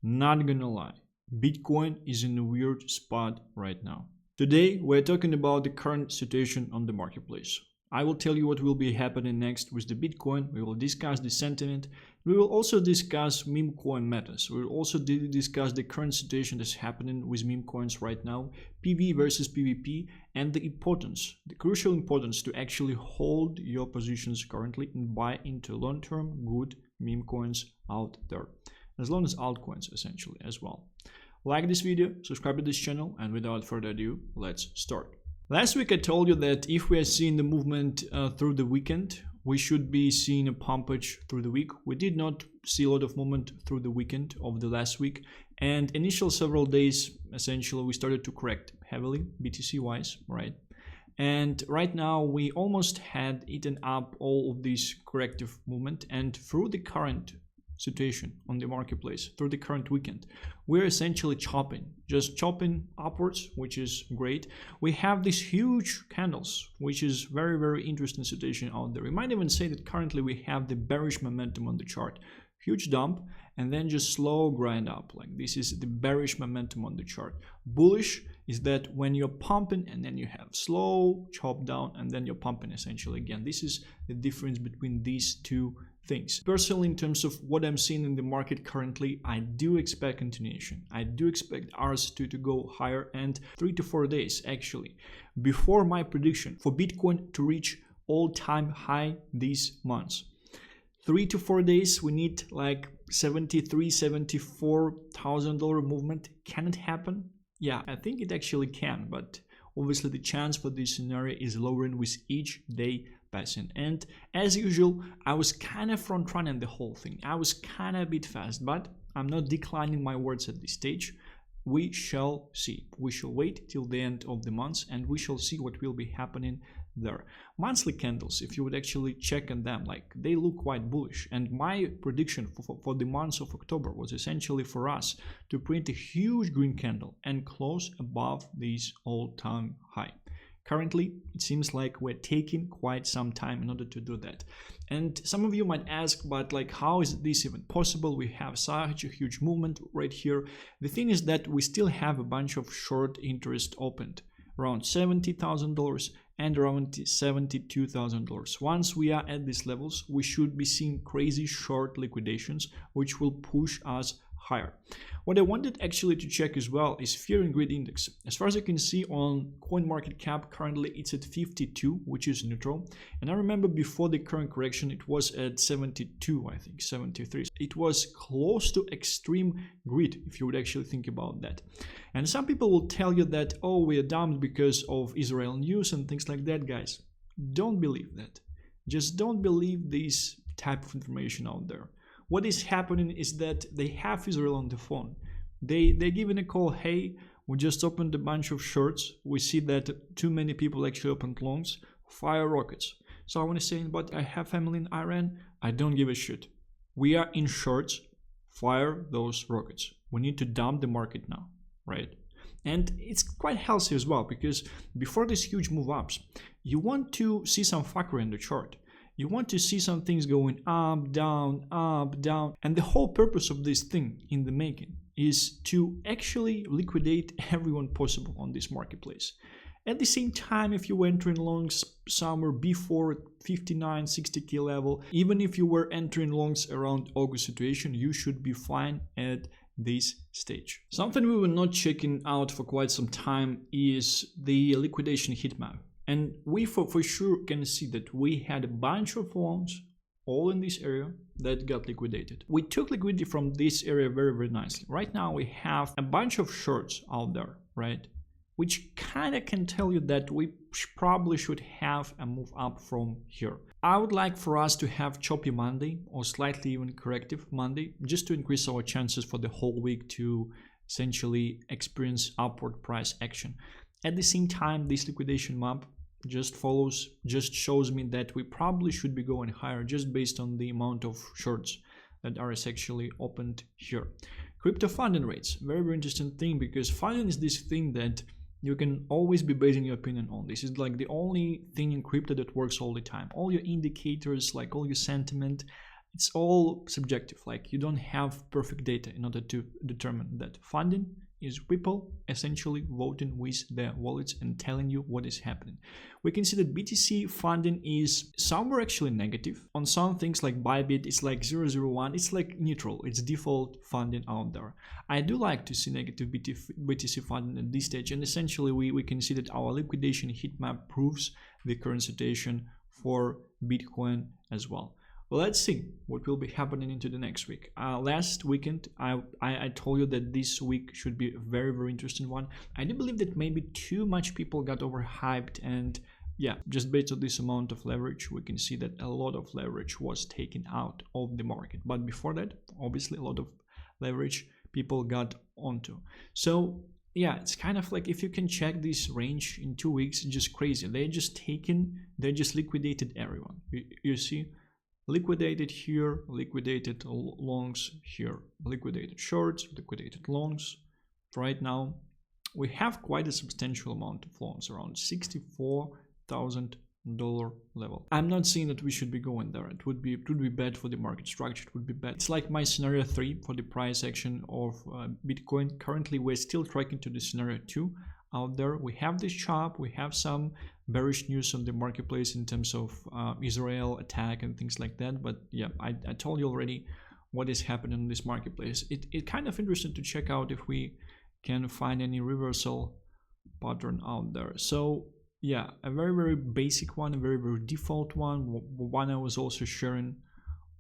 Not gonna lie, Bitcoin is in a weird spot right now. Today, we're talking about the current situation on the marketplace. I will tell you what will be happening next with the Bitcoin. We will discuss the sentiment. We will also discuss Memecoin metas. We will also discuss the current situation that's happening with Memecoins right now, PV versus PvP, and the importance, the crucial importance to actually hold your positions currently and buy into long-term good Memecoins out there, as long as altcoins essentially as well. Like this video, subscribe to this channel, and without further ado, let's start. Last week I told you that if we are seeing the movement through the weekend, we should be seeing a pumpage through the week. We did not see a lot of movement through the weekend of the last week, and initial several days essentially we started to correct heavily BTC wise, right? And right now we almost had eaten up all of this corrective movement, and through the current situation on the marketplace, through the current weekend, we're essentially just chopping upwards, which is great. We have these huge candles, which is very interesting situation out there. We might even say that currently we have the bearish momentum on the chart, huge dump and then just slow grind up. Like this is the bearish momentum on the chart. Bullish is that when you're pumping and then you have slow chop down and then you're pumping essentially again. This is the difference between these two things. Personally, in terms of what I'm seeing in the market currently, I do expect continuation. I do expect ours to go higher, and 3 to 4 days actually before my prediction for Bitcoin to reach all-time high these months. 3 to 4 days, we need like $74,000 movement. Can it happen? Yeah, I think it actually can, but obviously the chance for this scenario is lowering with each day passing. And as usual, I was kind of front running the whole thing. I was kind of a bit fast, but I'm not declining my words at this stage. We shall see. We shall wait till the end of the month and we shall see what will be happening there. Monthly candles, if you would actually check on them, like they look quite bullish. And my prediction for the month of October was essentially for us to print a huge green candle and close above this all-time high. Currently, it seems like we're taking quite some time in order to do that. And some of you might ask, but like, how is this even possible? We have such a huge movement right here. The thing is that we still have a bunch of short interest opened, around $70,000 and around $72,000. Once we are at these levels, we should be seeing crazy short liquidations, which will push us higher. What I wanted actually to check as well is fear and greed index. As far as you can see on CoinMarketCap, currently it's at 52, which is neutral. And I remember before the current correction, it was at 72, I think 73. It was close to extreme greed, if you would actually think about that. And some people will tell you that, oh, we are dumped because of Israel news and things like that. Guys, don't believe that. Just don't believe this type of information out there. What is happening is that they have Israel on the phone. They're giving a call, hey, we just opened a bunch of shorts. We see that too many people actually opened longs. Fire rockets. So I want to say, but I have family in Iran. I don't give a shit. We are in shorts. Fire those rockets. We need to dump the market now, right? And it's quite healthy as well, because before these huge move ups, you want to see some fuckery in the chart. You want to see some things going up, down, and the whole purpose of this thing in the making is to actually liquidate everyone possible on this marketplace. At the same time, if you were entering longs somewhere before 59, 60k level, even if you were entering longs around August situation, you should be fine at this stage. Something we were not checking out for quite some time is the liquidation heat map. And we for sure can see that we had a bunch of longs all in this area that got liquidated. We took liquidity from this area very nicely. Right now we have a bunch of shorts out there, right? Which kind of can tell you that we probably should have a move up from here. I would like for us to have choppy Monday or slightly even corrective Monday, just to increase our chances for the whole week to essentially experience upward price action. At the same time, this liquidation map just shows me that we probably should be going higher just based on the amount of shorts that are actually opened here. Crypto funding rates, very interesting thing, because funding is this thing that you can always be basing your opinion on. This is like the only thing in crypto that works all the time. All your indicators, like all your sentiment, it's all subjective. Like, you don't have perfect data in order to determine that. Funding is people essentially voting with their wallets and telling you what is happening. We can see that BTC funding is somewhere actually negative. On some things like Bybit, it's like 0.01. It's like neutral. It's default funding out there. I do like to see negative BTC funding at this stage, and essentially we can see that our liquidation heat map proves the current situation for Bitcoin as well. Well, let's see what will be happening into the next week. Last weekend, I told you that this week should be a very, very interesting one. I do believe that maybe too much people got overhyped, and yeah, just based on this amount of leverage, we can see that a lot of leverage was taken out of the market. But before that, obviously, a lot of leverage people got onto. So yeah, it's kind of like, if you can check this range in 2 weeks, it's just crazy. They just liquidated everyone. You see? Liquidated here, liquidated longs here, liquidated shorts, liquidated longs. Right now, we have quite a substantial amount of longs, around $64,000 level. I'm not saying that we should be going there. It would be bad for the market structure. It would be bad. It's like my scenario 3 for the price action of Bitcoin. Currently, we're still tracking to the scenario 2 out there. We have this chop, we have some bearish news on the marketplace in terms of Israel attack and things like that. But yeah, I told you already what is happening in this marketplace. It's kind of interesting to check out if we can find any reversal pattern out there. So yeah, a very, very basic one, a very, very default one I was also sharing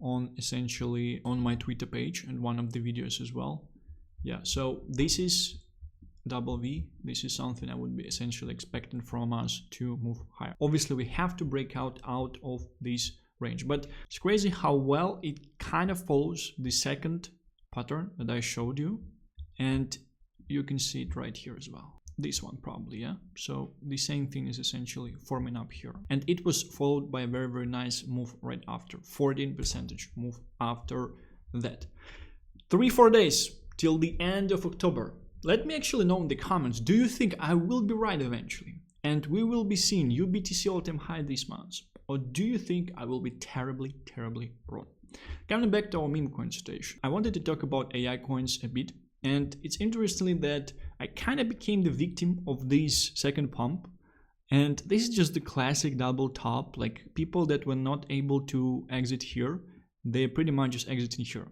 on essentially on my Twitter page and one of the videos as well. Yeah, so this is double V. This is something I would be essentially expecting from us to move higher. Obviously, we have to break out of this range, but it's crazy how well it kind of follows the second pattern that I showed you, and you can see it right here as well. This one probably, yeah. So the same thing is essentially forming up here, and it was followed by a very, very nice move right after, 14% move after that. 3-4 days till the end of October. Let me actually know in the comments, do you think I will be right eventually and we will be seeing UBTC all-time high this month? Or do you think I will be terribly, terribly wrong? Coming back to our Memecoin situation, I wanted to talk about AI coins a bit, and it's interesting that I kind of became the victim of this second pump, and this is just the classic double top. Like, people that were not able to exit here, they pretty much just exiting here.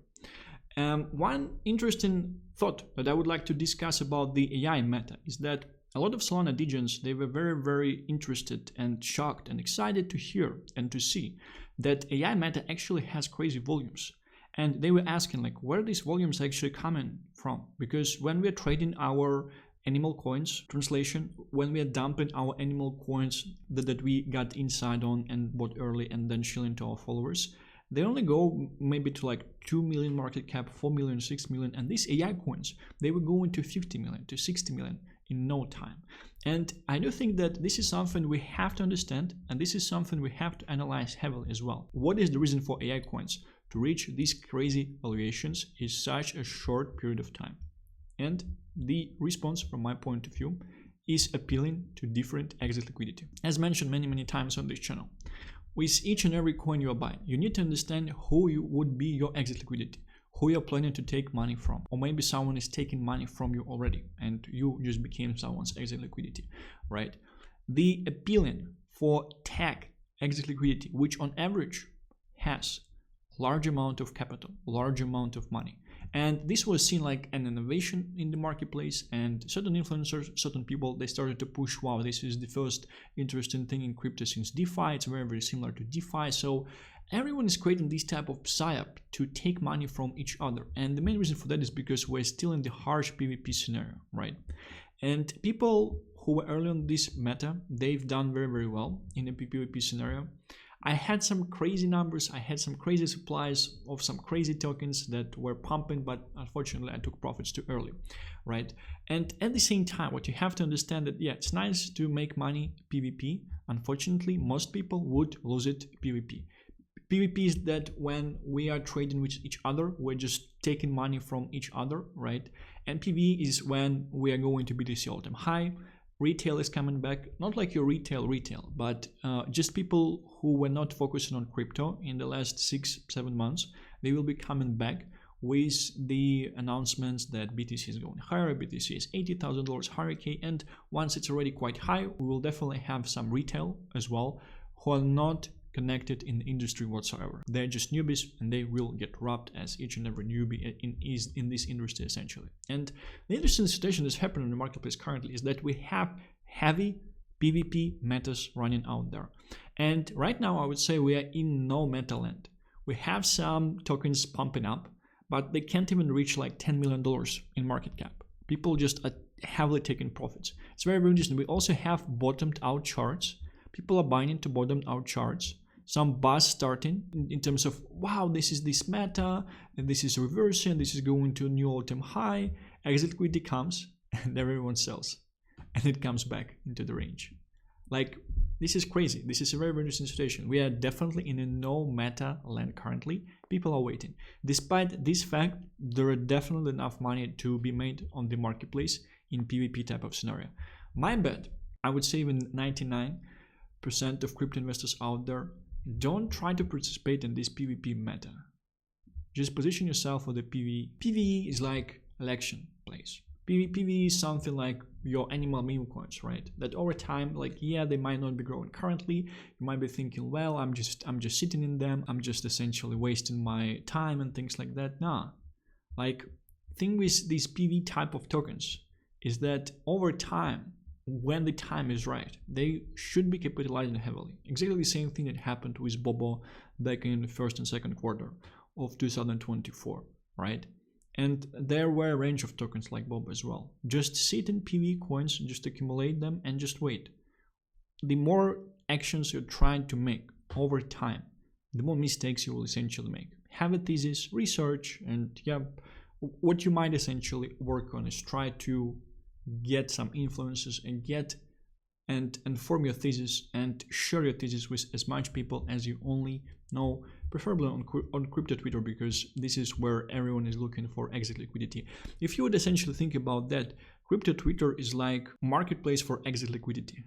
One interesting thought that I would like to discuss about the AI meta is that a lot of Solana degens, they were very, very interested and shocked and excited to hear and to see that AI meta actually has crazy volumes. And they were asking, like, where these volumes actually coming from? Because when we are trading our animal coins, translation, when we are dumping our animal coins that we got inside on and bought early and then shilling to our followers, they only go maybe to like 2 million market cap, 4 million, 6 million, and these AI coins, they were going to 50 million, to 60 million in no time. And I do think that this is something we have to understand, and this is something we have to analyze heavily as well. What is the reason for AI coins to reach these crazy valuations in such a short period of time? And the response, from my point of view, is appealing to different exit liquidity. As mentioned many, many times on this channel, with each and every coin you are buying, you need to understand who would be your exit liquidity, who you're planning to take money from, or maybe someone is taking money from you already and you just became someone's exit liquidity, right? The appealing for tech exit liquidity, which on average has large amount of capital, large amount of money. And this was seen like an innovation in the marketplace, and certain influencers, certain people, they started to push, wow, this is the first interesting thing in crypto since DeFi. It's very, very similar to DeFi. So everyone is creating this type of psyop to take money from each other. And the main reason for that is because we're still in the harsh PvP scenario, right? And people who were early on this meta, they've done very, very well in a PvP scenario. I had some crazy numbers, I had some crazy supplies of some crazy tokens that were pumping, but unfortunately I took profits too early, right? And at the same time, what you have to understand that, yeah, it's nice to make money PvP. Unfortunately, most people would lose it PvP. PvP is that when we are trading with each other, we're just taking money from each other, right? And PvE is when we are going to BTC all-time high, retail is coming back, not like your retail, but just people who were not focusing on crypto in the last 6-7 months, they will be coming back with the announcements that BTC is going higher, BTC is $80,000 higher K, and once it's already quite high, we will definitely have some retail as well who are not connected in the industry whatsoever. They're just newbies and they will get robbed as each and every newbie in this industry essentially. And the interesting situation that's happening in the marketplace currently is that we have heavy PvP metas running out there. And right now I would say we are in no meta land. We have some tokens pumping up, but they can't even reach like $10 million in market cap. People just are heavily taking profits. It's very, very interesting. We also have bottomed out charts. People are buying into bottomed out charts. Some buzz starting in terms of, wow, this is this meta, and this is reversing, this is going to a new all-time high. Exit liquidity comes, and everyone sells. And it comes back into the range. Like, this is crazy. This is a very, very interesting situation. We are definitely in a no meta land currently. People are waiting. Despite this fact, there are definitely enough money to be made on the marketplace in PvP type of scenario. My bet, I would say even 99% of crypto investors out there, don't try to participate in this PvP meta. Just position yourself for the PvE. PvE is like election place. PvE is something like your animal Memecoins, right? That over time, like, yeah, they might not be growing currently. You might be thinking, well, I'm just sitting in them. I'm just essentially wasting my time and things like that. Nah, like, thing with these PvE type of tokens is that over time, when the time is right, they should be capitalizing heavily. Exactly the same thing that happened with Bobo back in the first and second quarter of 2024, right? And there were a range of tokens like Bobo as well. Just sit in PvE coins, just accumulate them and just wait. The more actions you're trying to make over time, the more mistakes you will essentially make. Have a thesis, research, and yeah, what you might essentially work on is try to get some influences and inform your thesis and share your thesis with as much people as you only know, preferably on crypto Twitter, because this is where everyone is looking for exit liquidity. If you would essentially think about that, crypto Twitter is like marketplace for exit liquidity,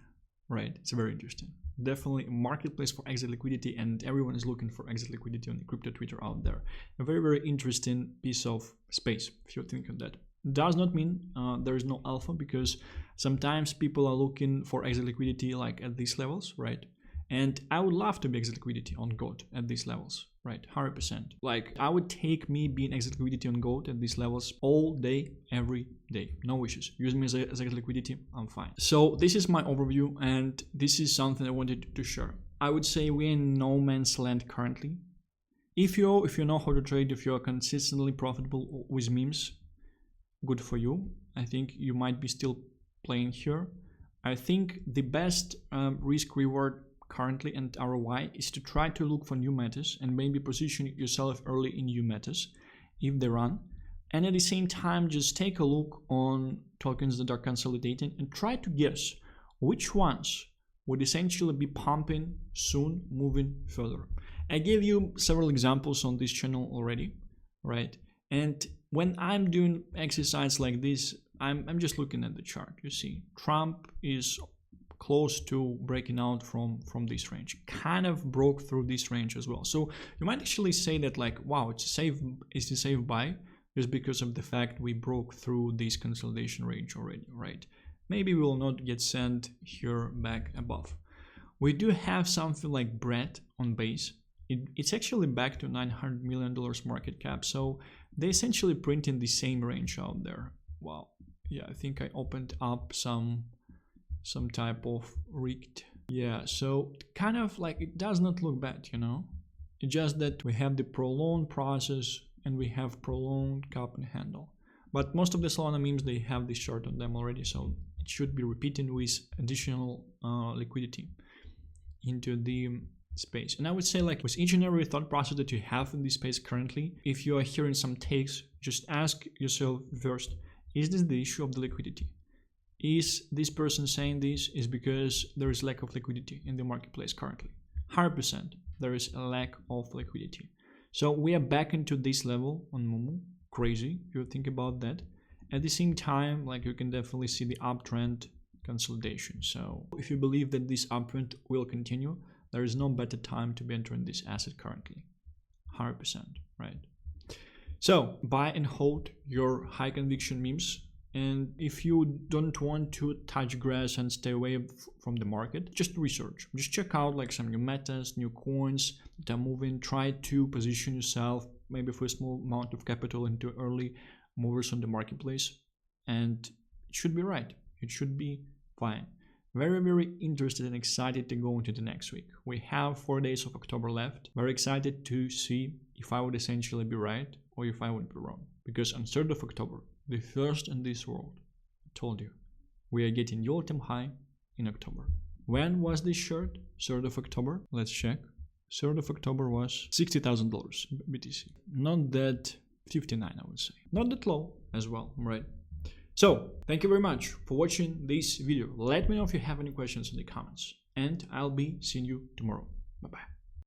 right? It's very interesting. Definitely a marketplace for exit liquidity, and everyone is looking for exit liquidity on the crypto Twitter out there. A very, very interesting piece of space, if you think of that. Does not mean there is no alpha, because sometimes people are looking for exit liquidity like at these levels, right? And I would love to be exit liquidity on GOAT at these levels, right? 100%. Like, I would take me being exit liquidity on GOAT at these levels all day, every day. No issues. Use me as exit liquidity, I'm fine. So this is my overview, and this is something I wanted to share. I would say we're in no man's land currently. If you know how to trade, if you're consistently profitable with memes, good for you. I think you might be still playing here. I think the best risk reward currently and ROI is to try to look for new metas and maybe position yourself early in new metas if they run, and at the same time just take a look on tokens that are consolidating and try to guess which ones would essentially be pumping soon, moving further. I gave you several examples on this channel already, right? And when I'm doing exercise like this, I'm just looking at the chart. You see, Trump is close to breaking out from this range, kind of broke through this range as well. So you might actually say that, like, wow, it's a safe buy just because of the fact we broke through this consolidation range already, right? Maybe we will not get sent here back above. We do have something like Brett on base. It's actually back to $900 million market cap. So they essentially printing the same range out there. Wow. Yeah, I think I opened up some type of rigged. Yeah, so kind of like it does not look bad, you know. It's just that we have the prolonged process and we have prolonged cup and handle. But most of the Solana memes, they have this chart on them already, so it should be repeating with additional liquidity into the space. And I would say, like, with each and every thought process that you have in this space currently, if you are hearing some takes, just ask yourself first, is this the issue of the liquidity? Is this person saying this is because there is lack of liquidity in the marketplace currently? 100% there is a lack of liquidity. So we are back into this level on Momo. Crazy if you think about that. At the same time, like, you can definitely see the uptrend consolidation. So if you believe that this uptrend will continue, there is no better time to be entering this asset currently. 100%, right? So buy and hold your high conviction memes. And if you don't want to touch grass and stay away from the market, just research. Just check out like some new metas, new coins that are moving. Try to position yourself maybe for a small amount of capital into early movers on the marketplace. And it should be right. It should be fine. Very, very interested and excited to go into the next week. We have 4 days of October left. Very excited to see if I would essentially be right or if I would be wrong. Because on 3rd of October, the first in this world, I told you, we are getting the all-time high in October. When was this short? 3rd of October? Let's check. 3rd of October was $60,000 BTC. Not that 59, I would say. Not that low as well, right? So, thank you very much for watching this video. Let me know if you have any questions in the comments. And I'll be seeing you tomorrow. Bye-bye.